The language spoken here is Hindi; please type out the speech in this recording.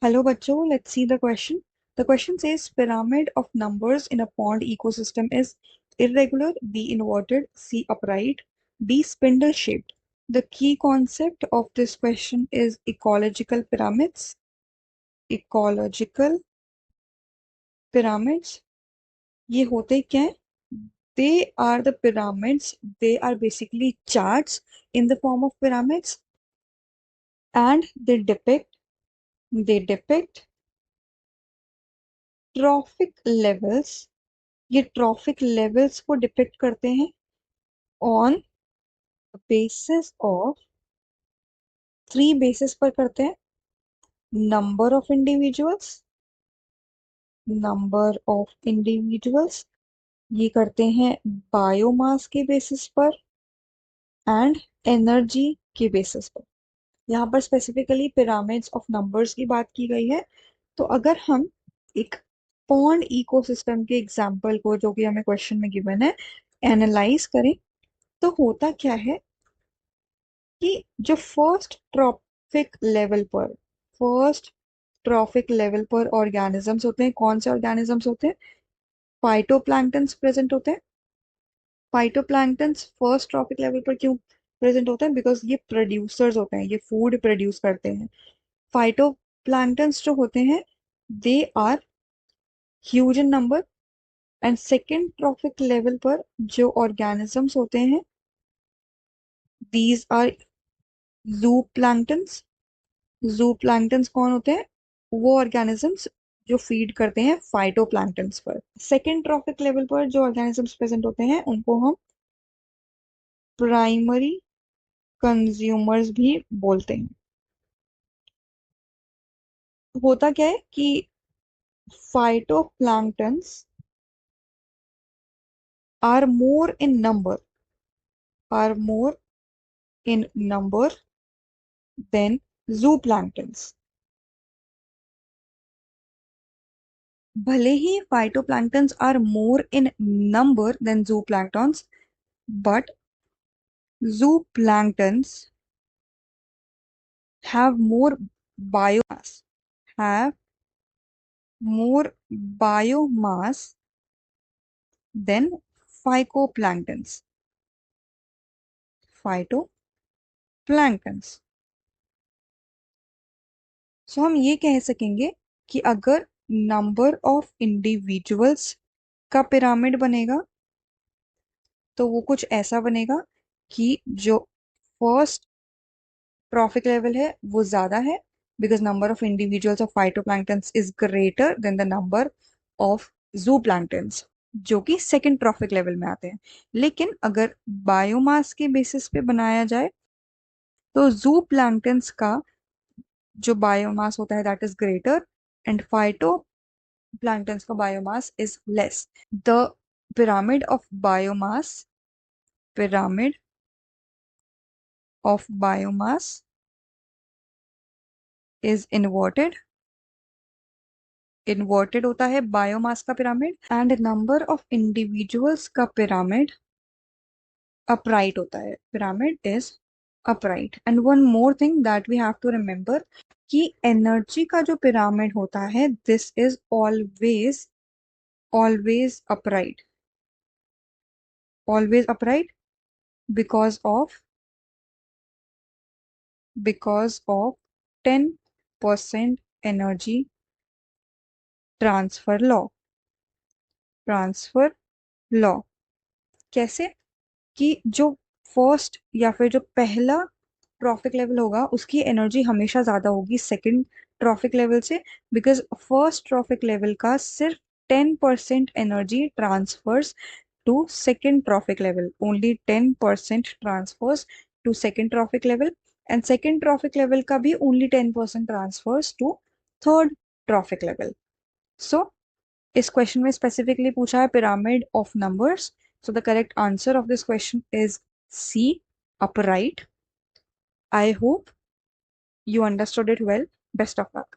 Hello, Bacho. Let's see the question. The question says pyramid of numbers in a pond ecosystem is irregular, B inverted, C upright, D spindle shaped. The key concept of this question is ecological pyramids. Ecological pyramids. ये होते क्या है? They are the pyramids. They are basically charts in the form of pyramids, and they depict trophic levels. ये ट्रॉफिक लेवल्स को डिपिक्ट करते हैं on basis of three bases पर करते हैं। नंबर ऑफ इंडिविजुअल्स ये करते हैं बायोमास के बेसिस पर एंड एनर्जी के बेसिस पर। यहाँ पर स्पेसिफिकली पिरामिड्स ऑफ नंबर्स की बात की गई है। तो अगर हम एक पॉन्ड इकोसिस्टम के एग्जाम्पल को, जो कि हमें क्वेश्चन में गिवन है, एनालाइज करें तो होता क्या है कि जो फर्स्ट ट्रॉफिक लेवल पर ऑर्गेनिजम्स होते हैं, कौन से ऑर्गेनिजम्स होते हैं? फाइटोप्लैंक्टन्स प्रेजेंट होते हैं। फाइटोप्लैंक्टन्स फर्स्ट ट्रॉफिक लेवल पर क्यों प्रेजेंट होते हैं? बिकॉज ये प्रोड्यूसर्स होते हैं, ये फूड प्रोड्यूस करते हैं। फाइटोप्लैंक्टन्स जो होते हैं, they are huge in number. And second trophic level पर जो ऑर्गेनिजम्स होते हैं, these are zooplanktons. Zooplanktons कौन होते हैं? वो ऑर्गेनिजम्स जो फीड करते हैं फाइटोप्लैंक्टन्स पर। सेकेंड ट्रॉफिक लेवल पर जो ऑर्गेनिजम्स प्रेजेंट होते हैं उनको हम प्राइमरी कंज्यूमर्स भी बोलते हैं। होता क्या है कि phytoplanktons are more in number are more in number than zooplankton। भले ही phytoplanktons are more in number than zooplanktons, but zooplanktons have more biomass have more biomass than phytoplanktons phytoplanktons। सो हम ये कह सकेंगे कि अगर नंबर ऑफ इंडिविजुअल्स का पिरामिड बनेगा तो वो कुछ ऐसा बनेगा कि जो फर्स्ट ट्रॉफिक लेवल है वो ज्यादा है, because number of individuals of phytoplanktons is greater than the number of zooplanktons, जो कि सेकंड ट्रॉफिक लेवल में आते हैं। लेकिन अगर बायोमास के बेसिस पे बनाया जाए तो जूप्लैंक्टन्स का जो बायोमास होता है that is greater, and phytoplanktons का बायोमास इज लेस। द pyramid of biomass pyramid of biomass is inverted होता है बायोमास का pyramid, and number of individuals का पिरामिड अपराइट होता है। Pyramid is upright. And one more thing that we have to remember कि एनर्जी का जो पिरामिड होता है, this is always always upright always upright because of because of 10% energy transfer law. Transfer law कैसे? कि जो फर्स्ट या फिर जो पहला ट्रॉफिक लेवल होगा उसकी एनर्जी हमेशा ज्यादा होगी सेकंड ट्रॉफिक लेवल से, बिकॉज फर्स्ट ट्रॉफिक लेवल का सिर्फ 10% energy transfers to second trophic level. Only 10% transfers to second trophic level, and second trophic level का भी only 10% transfers to third trophic level. So इस क्वेश्चन में स्पेसिफिकली पूछा है pyramid of numbers. So the correct answer of this question is C, upright. I hope you understood it well. Best of luck.